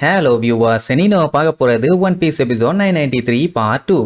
Hello viewers, நீங்க பார்க்க போறது One Piece episode 993 part 2.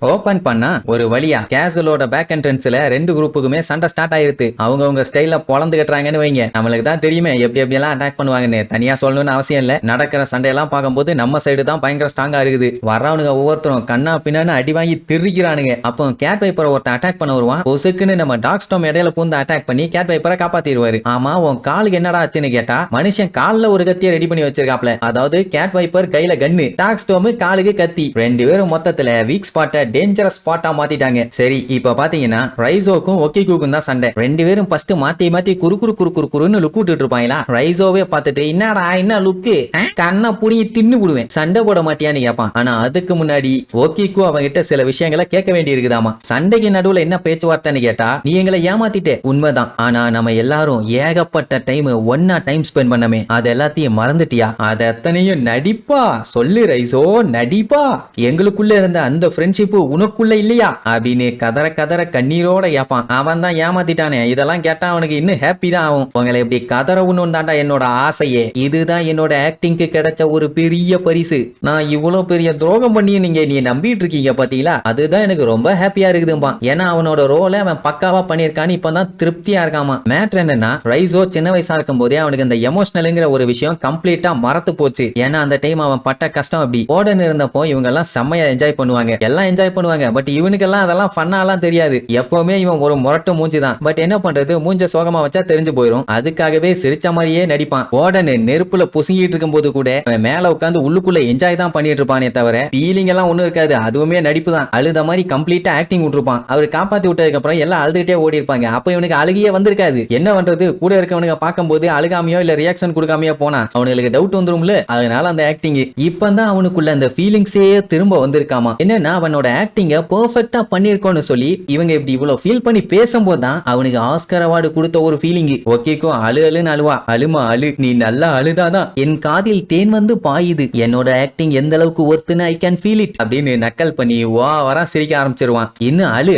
Open பண்ணா ஒரு வழியா கேசலோட பேக் என்ட்ரன்ஸ்ல ரெண்டு குரூப்புக்குமே சண்டை ஸ்டார்ட் ஆயிருது. அவங்க ஸ்டைல பொழந்து கட்டுறாங்கன்னு வைங்க. நம்மளுக்கு தான் தெரியுமே எப்படி எல்லாம் அட்டாக் பண்ணுவாங்கன்னு. தனியா சொல்லணும்னு அவசியம் இல்ல. நடக்கிற சண்டையெல்லாம் பார்க்கும்போது நம்ம சைடு தான் பயங்கர ஸ்ட்ராங்கா இருக்குது. வர்றவனுங்க ஒவ்வொருத்தரும் கண்ணா பின்னான்னு அடி வாங்கி திரிக்கிறானுங்க. அப்போ கேட் வைப்பரை ஒருத்தன் அட்டாக் பண்ண வருவான். பொசுக்குன்னு நம்ம டாக் ஸ்டார்ம் இடையில பூந்து அட்டாக் பண்ணி கேட் வைப்பரை காப்பாத்திடுவாரு. ஆமா, உன் காலுக்கு என்னடா ஆச்சுன்னு கேட்டா மனுஷன் காலில் ஒரு கத்தியை ரெடி பண்ணி வச்சிருக்காப்ல. அதாவது கேட் வைப்பர் கையில கன்னு, டாக் ஸ்டார்ம் காலுக்கு கத்தி. ரெண்டு பேரும் மொத்தத்துல வீக் ஸ்பாட்ட டேஞ்சரஸ் ஸ்பாட்டா மாத்திட்டாங்க. சரி, இப்ப பாத்தீங்கன்னா ரைசோக்கும் ஒக்கிக்குக்கும் தான் சண்டை. ரெண்டு பேரும் ஃபர்ஸ்ட் மாத்தி குறுன்னு லுக் விட்டுட்டு இருப்பாங்களா. ரைசோவே பார்த்துட்டு என்னடா என்ன லுக்கு, கண்ணை புடிங்கி தின்னு விடுவேன், சண்டை போட மாட்டியான்னு கேட்பான். ஆனா அதுக்கு முன்னாடி ஒக்கிக்கு அவங்கிட்ட சில விஷயங்களை கேட்க வேண்டி இருக்குதாமா. சண்டைக்கு நடுவுல என்ன பேச்சுவார்த்தைன்னு கேட்டா, நீ எங்களை ஏமாத்திட்டே உண்மைதான், ஆனா நம்ம எல்லாரும் ஏகப்பட்ட டைம் ஒன்னா டைம் ஸ்பெண்ட் பண்ணமே, அது எல்லாத்தையும் மறந்துட்டியா? அது எத்தனையும் நடிப்பா சொல்லு ரைசோ, நடிப்பா. எங்களுக்குள்ள இருந்த அந்த ஃப்ரெண்ட்ஷிப் உனக்குள்ள இல்லையா அப்படின்னு கதற கண்ணீரோட கேட்பான். அவன் தான் ஏமாத்திட்டானே. இதெல்லாம் கேட்டா அவனுக்கு இன்னும் ஹாப்பி தான் ஆகும். உங்களை இப்படி கதறவுன்னு தாண்டா என்னோட ஆசையே. இதுதான் என்னோட ஆக்டிங்க்கு கிடைச்ச ஒரு பெரிய பரிசு. நான் இவ்வளவு பெரிய துரோகம் பண்ணி நீங்க நம்பிட்டு இருக்கீங்க பாத்தீங்களா, அதுதான் எனக்கு ரொம்ப ஹாப்பியா இருக்குதும்பா. ஏன்னா அவனோட ரோலை அவன் பக்காவா பண்ணிருக்கான்னு இப்பதான் திருப்தியா இருக்காமா. மேட்ரு என்னன்னா, ரைசோ சின்ன வயசா இருக்கும் போதே அவனுக்கு இந்த எமோஷனல்ங்கிற ஒரு விஷயம் கம்ப்ளீட்டா மறத்து போச்சு. ஏன்னா அந்த டைம் அவன் பட்ட கஷ்டம் அப்படி. ஓடன்னு இருந்தப்போ இவங்க எல்லாம் செம்மையா என்ஜாய் பண்ணுவாங்க, எல்லாம் என்ஜாய் பண்ணுவாங்க. பட் இவனுக்கெல்லாம் அதெல்லாம் ஃபன்னாலாம் தெரியாது. எப்பவுமே இவன் ஒரு முரட்டு மூஞ்சி தான். பட் என்ன பண்றது, மூஞ்ச சோகமா வச்சா தெரிஞ்சு போயிடும். அதுக்காகவே சிரிச்ச மாதிரியே நடிப்பான். ஓடனு நெருப்புல புசுங்கிட்டு இருக்கும் போது கூட அவன் மேல உட்காந்து உள்ளுக்குள்ள என்ஜாய் தான் பண்ணிட்டு இருப்பானே தவிர ஃபீலிங் எல்லாம் ஒண்ணும் இருக்காது. அதுவுமே நடிப்பு தான். அழுத மாதிரி கம்ப்ளீட்டா ஆக்டிங் விட்டுருப்பான். அவர் காப்பாத்தி விட்டதுக்கு அப்புறம் எல்லாம் அழுதுகிட்டே ஓடி இருப்பாங்க. அப்ப இவனுக்கு அழுகியே வந்திருக்காது. என்ன பண்றது, கூட இருக்கவனுக்கு பார்க்கும்போது அழுகாமையோ இல்ல ரியாக்ஷன் கொடுக்காமையோ போனா அவனுக்கு டவுட் வந்துரும்ல. அதனால அந்த ஆக்டிங் இப்பதான் அவனுக்குள்ள அந்த ஃபீலிங்ஸே திரும்ப வந்திருக்காமா. என்னன்னா அவனோட ஆக்டிங்க பெர்ஃபெக்ட்டா பண்ணிருக்கோன்னு சொல்லி இவங்க இப்படி இவ்வளவு ஃபீல் பண்ணி பேசும்போது தான் அவனுக்கு ஆஸ்கர் அவார்டு கொடுத்த ஒரு ஃபீலிங். ஓகேக்கோ அழுன்னு அழுவா. அழுமா அழு, நீ நல்லா அழுதாதான் என் காதில் தேன் வந்து பாயுது. என்னோட ஆக்டிங் எந்த அளவுக்கு ஒர்த்துன்னு ஐ கேன் ஃபீல் இட் அப்படின்னு நக்கல் பண்ணி ஓவரா சிரிக்க ஆரம்பிச்சிருவான். இன்னும் அழு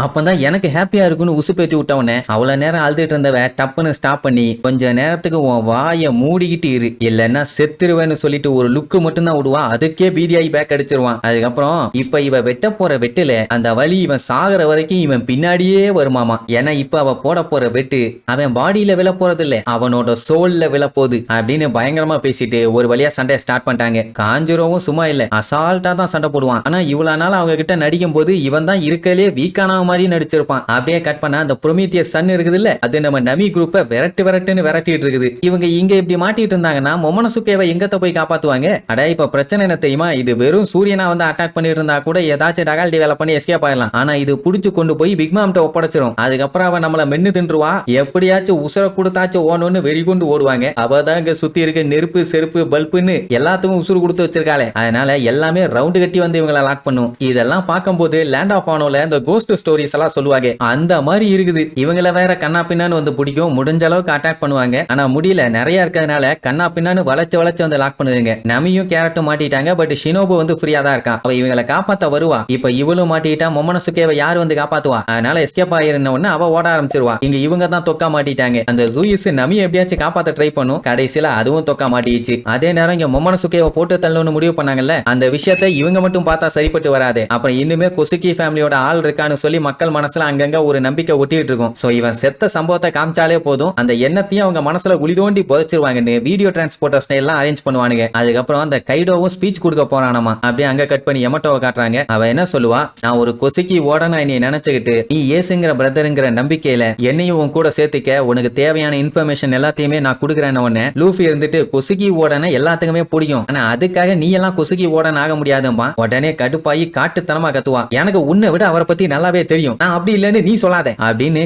அப்பதான் எனக்கு ஹாப்பியா இருக்குன்னு உசுப்பேத்தி விட்டவனே அவ்வளவு நேரம் அழுதுட்டு இருந்தவ டப்புன்னு ஸ்டாப் பண்ணி கொஞ்ச நேரத்துக்கு உன் வாய மூடிக்கிட்டு இரு, இல்லன்னா செத்துருவேன்னு சொல்லிட்டு ஒரு லுக்கு மட்டும் தான் விடுவா. அதுக்கே பீதியாகி பேக் அடிச்சிருவான். அதுக்கப்புறம் இப்ப இவ வெட்ட போற வெட்டுல அந்த வலி இவன் சாகர வரைக்கும் இவன் பின்னாடியே வருமாமா. ஏன்னா இப்ப அவ போட போற வெட்டு அவன் பாடியில விழ போறது இல்ல, அவனோட சோல்ல விழ போகுது அப்படின்னு பயங்கரமா பேசிட்டு ஒரு வழியா சண்டையை ஸ்டார்ட் பண்ணிட்டாங்க. காஞ்சிரோவும் சும்மா இல்ல, அசால்ட்டா தான் சண்டை போடுவான். ஆனா இவ்வளவு நாள் அவங்க கிட்ட நடிக்கும் போது இவன் தான் இருக்கலே வீக்கான மாதிரி நடிச்சிருப்பான். அப்படியே கட் பண்ணா அந்த புரோமீத்தியஸ் சன் இருக்குது இல்ல, அது நம்ம நமி குரூப்பை விரட்டுன்னு விரட்டிட்டு இருக்குது. இவங்க இங்க இப்படி மாட்டிட்டு இருந்தாங்கன்னா மொமனசுகேவை எங்கத்த போய் காப்பாத்துவாங்க? அட இப்ப பிரச்சனை என்ன தெரியுமா, இது வெறும் சூரியனா வந்து அட்டாக் பண்ணிட்டு இருந்தா கூட ஏதாச்சும் டகால் டெவலப் பண்ணி எஸ்கேப் ஆயிடலாம். ஆனா இது புடிச்சு கொண்டு போய் பிக் மாம்ட்ட ஒப்படைச்சிரும். அதுக்கப்புறம் அவன் நம்மள மென்னு தின்றுவா. எப்படியாச்சும் உசுர கொடுத்தாச்சும் ஓடணும்னு வெறிகொண்டு ஓடுவாங்க. அவதான் இங்க சுத்தி இருக்க நெருப்பு செருப்பு பல்புன்னு எல்லாத்துக்கும் உசுறு கொடுத்து வச்சிருக்காளே. அதனால எல்லாமே ரவுண்டு கட்டி வந்து இவங்களை லாக் பண்ணும். இதெல்லாம் பார்க்கும்போது லேண்ட் ஆஃப் ஆனோல இந்த கோஸ்ட் ஸ்டோரிஸ் எல்லாம் சொல்லுவாங்க, அந்த மாதிரி இருக்குது. இவங்கள வேற கண்ணா பின்னான்னு வந்து பிடிக்கும், முடிஞ்ச அளவுக்கு அட்டாக் பண்ணுவாங்க. ஆனா முடியல, நிறைய இருக்கிறதுனால கண்ணா பின்னான்னு வளைச்சு வந்து லாக் பண்ணுதுங்க. நமியும் கேரட்டும் மாட்டிட்டாங்க. பட் ஷினோபு வந்து ஃப்ரீயா தான் இருக்கான். அவ இவங்களை காப்பாத்த வருவா. இப்ப இவளும் மாட்டிட்டா, மொமனசுகேவை யார் வந்து காப்பாத்துவா? அதனால எஸ்கேப் ஆயிருந்த உடனே அவ ஓட ஆரம்பிச்சிருவா. இங்க இவங்க தான் தொக்கா மாட்டிட்டாங்க. அந்த ஜூயிஸ் நமி எப்படியாச்சும் காப்பாத்த ட்ரை பண்ணும். கடைசியில அதுவும் தொக்கா மாட்டிடுச்சு. அதே நேரம் இங்க மொமனசுகேவை போட்டு தள்ளணும்னு முடிவு பண்ணாங்கல்ல, அந்த விஷயத்தை இவங்க மட்டும் பார்த்தா சரிப்பட்டு வராது. அப்புறம் இன்னுமே கொசுக்கி ஃபேமிலியோட ஆள் இருக்கான்னு சொல்லி மக்கள் மனசுல அங்கங்க ஒரு நம்பிக்கை ஒட்டிட்டு இருக்கும். சோ இவன் செத்த சம்பவத்தை காமிச்சாலே போதும், அந்த எண்ணத்தையும் அவங்க மனசுல குழி தோண்டி புதைச்சிருவாங்கன்னு வீடியோ டிரான்ஸ்போர்ட்டர்ஸ் எல்லாம் அரேஞ்ச் பண்ணுவானுங்க. அதுக்கப்புறம் அந்த கைடோவும் ஸ்பீச் கொடுக்க போறானாமா. அப்படியே அங்க கட் பண்ணி எமட்டோவை காட்டுறாங்க. அவ என்ன சொல்லுவா, நான் ஒரு கொசுக்கி ஓடனா என்னை நினைச்சுக்கிட்டு நீ ஏசுங்கிற பிரதருங்கிற நம்பிக்கையில என்னையும் உன் கூட சேர்த்துக்க, உனக்கு தேவையான இன்ஃபர்மேஷன் எல்லாத்தையுமே நான் கொடுக்குறேன்னு உடனே லூஃபி இருந்துட்டு கொசுக்கி ஓடன எல்லாத்துக்குமே பிடிக்கும், ஆனா அதுக்காக நீ எல்லாம் கொசுக்கி ஓடன ஆக முடியாதும்பா. உடனே கடுப்பாயி காட்டுத்தனமா கத்துவா, எனக்கு உன்னை விட அவரை பத்தி நல்லாவே தெரியும், நான் அப்படி இல்லன்னு நீ சொல்லாத அப்படின்னு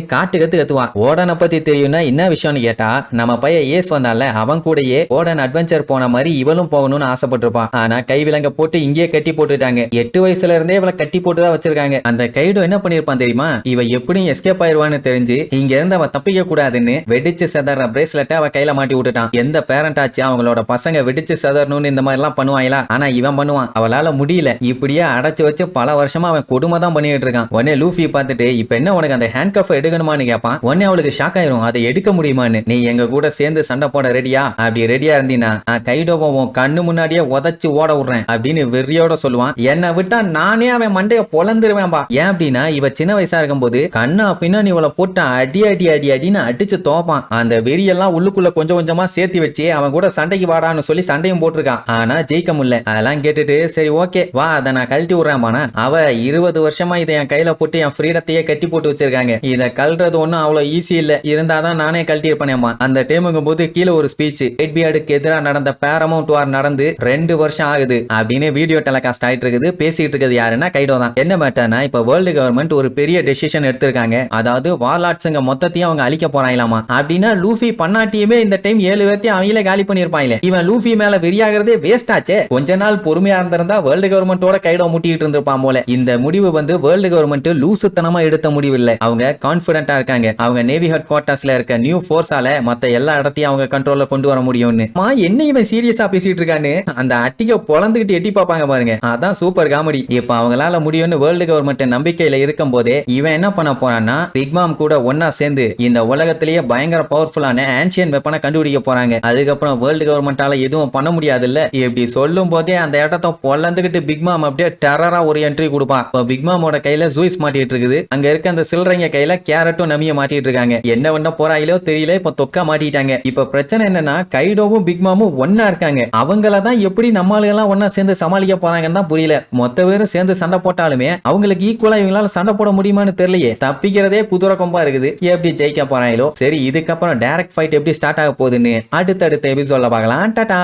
கத்துவா. ஓடனை பத்தி தெரியும்னா என்ன விஷயம்னு கேட்டா, நம்ம பையன் ஏஸ் வந்தால அவன் கூடயே ஓடன் அட்வென்ச்சர் போன மாதிரி இவளும் போகணும்னு ஆசைப்பட்டிருப்பான். ஆனா கைவிலங்க போட்டு இங்கே கட்டி போட்டுட்டாங்க. 8 வயசுல இருந்தே இவளை கட்டி போட்டுதான் வச்சிருக்காங்க. அந்த கைடோ என்ன பண்ணிருப்பான் தெரியுமா, இவ எப்படியும் எஸ்கேப் ஆயிருவான்னு தெரிஞ்சு இங்க இருந்து அவ தப்பிக்க கூடாதுன்னு வெடிச்சு செதற பிரேஸ்லெட் அவ கையில மாட்டி விட்டுட்டான். எந்த பேரண்ட் ஆச்சு அவங்களோட பசங்க வெடிச்சு செதறணும்னு இந்த மாதிரி எல்லாம் பண்ணுவாங்களா? ஆனா இவன் பண்ணுவான். அவளால முடியல. இப்படியே அடைச்சு வச்சு பல வருஷமா அவன் கொடுமை தான் பண்ணிட்டு இருக்கான். உடனே லூஃபி பார்த்துட்டு இப்ப என்ன உனக்கு அந்த ஹேண்ட் கஃப் எடுக்கணுமான்னு கேட்பான். உடனே அவளுக்கு ஷாக் ஆயிரும். அதை எடுக்க முடியுமான்னு. நீ எங்க கூட சேர்ந்து சண்டை போட ரெடியா? அப்படி ரெடியா இருந்தீனா நான் கைடோவை கண்ணு முன்னாடியே உதச்சு ஓட விடுறேன் அப்படின்னு வெறியோட சொல்லுவான். என்னை விட்டா நானே அவன் மண்டைய பொழந்துருவேன்பா. ஏன் அப்படின்னா இவ சின்ன வயசா இருக்கும் போது கண்ணா பின்னாடி இவளை போட்டு அடி அடி அடி அடின்னு அடிச்சு தோப்பான். அந்த வெறியெல்லாம் உள்ளுக்குள்ள கொஞ்சம் கொஞ்சமா சேர்த்து வச்சு அவன் கூட சண்டைக்கு வாடான்னு சொல்லி சண்டையும் போட்டிருக்கான். ஆனா ஜெயிக்க முடியல. அதெல்லாம் கேட்டுட்டு சரி ஓகே வா அதை நான் கழட்டி விடுறேன். அவ 20 வருஷமா இதை என் கையில போட்டு என் ஃப்ரீடத்தையே கட்டி போட்டு வச்சிருக்காங்க. இதை கல்றது ஒன்னும் அவ்வளவு ஈஸி இல்ல. இருந்தாதான் நானே கழட்டி இருப்பேனேமா. அந்த டைமுங்கும் போது கீழே ஒரு ஸ்பீச் எட்பியார்டுக்கு எதிராக நடந்த பேரமௌண்ட் வார் நடந்து 2 வருஷம் ஆகுது அப்படின்னு வீடியோ டெலிகாஸ்ட் ஆயிட்டு இருக்குது. பேசிட்டு இருக்குது யாருன்னா கைடோ தான். என்ன மேட்டர்னா இப்ப வேர்ல்டு கவர்மெண்ட் ஒரு பெரிய டெசிஷன் எடுத்திருக்காங்க. அதாவது வார்லாட்ஸ்ங்க மொத்தத்தையும் அவங்க அழிக்க போறாங்களாமா. அப்படின்னா லூஃபி பண்ணாட்டியுமே இந்த டைம் 7 பேர்த்தையும் அவங்களே காலி பண்ணிருப்பாங்களே. இவன் லூஃபி மேல வெறியாகிறதே வேஸ்ட் ஆச்சே. கொஞ்ச நாள் பொறுமையா இருந்திருந்தா வேர்ல்டு கவர்மெண்டோட கைடோ முட்டிட்டு இருந்திருப்பான் போல. இந்த முடிவு வந்து வேர்ல்டு கவர்மெண்ட் லூசுத்தனமா எடுத்த முடிவு இல்ல. அவங்க கான்பிடென்ட்டா இருக்காங்க. அவங்க நேவி ஹெட் குவார்டர்ஸ்ல இருக்க நியூ ஃபோர்ஸால மத்த எல்லா இடத்தையும் அவங்க கண்ட்ரோல்ல கொண்டு வர முடியும்னு. என்ன இவன் சீரியஸா பேசிட்டு இருக்கான்னு அந்த அட்டிக பொளந்துகிட்டு எட்டி பாப்பாங்க பாருங்க. அதான் சூப்பர் காமெடி. இப்ப அவங்களால முடியும்னு வேர்ல்டு கவர்மெண்ட் நம்பிக்கையில இருக்கும் போதே இவன் என்ன பண்ண போறான்னா பிக் மாம் கூட ஒன்னா சேர்ந்து இந்த உலகத்திலேயே பயங்கர பவர்ஃபுல்லான ஆன்சியன் வெப்பனை கண்டுபிடிக்க போறாங்க. அதுக்கப்புறம் வேர்ல்டு கவர்மெண்டால எதுவும் பண்ண முடியாது இல்ல. இப்படி சொல்லும் போதே அந்த இடத்த பொளந்துகிட்டு பிக் மாம் அப்படியே டெரரா ஒரு என்ட்ரி கொடுப்பான். இப்போ பிக் மாமோட கையில ஜூஸ் மாட்டிட்டு இருக்குது. அங்க இருக்க அந்த சில்லறைங்க கையில கேரட்டும் நமிய மாட்டிட்டு இருக்காங்க. என்ன பண்ண போறாங்களோ தெரியல. இப்ப தொக்கா மாட்டிட்டாங்க. இப்ப பிரச்சனை என்னன்னா கைடோவும் பிக் மாமும் ஒன்னா இருக்காங்க. அவங்கள தான் எப்படி நம்மளுக்கெல்லாம் ஒன்னா சேர்ந்து சமாளிக்க போறாங்கன்னு தான் புரியல. மொத்த பேரும் சேர்ந்து சண்டை போட்டாலுமே அவங்களுக்கு ஈக்குவலா இவங்களால சண்டை போட முடியுமான்னு தெரியலையே. தப்பிக்கிறதே குதிரை கொம்பா இருக்குது. எப்படி ஜெயிக்க போறாங்களோ. சரி இதுக்கப்புறம் டைரக்ட் ஃபைட் எப்படி ஸ்டார்ட் ஆக போகுதுன்னு அடுத்தடுத்த எபிசோட்ல பார்க்கலாம். டாடா.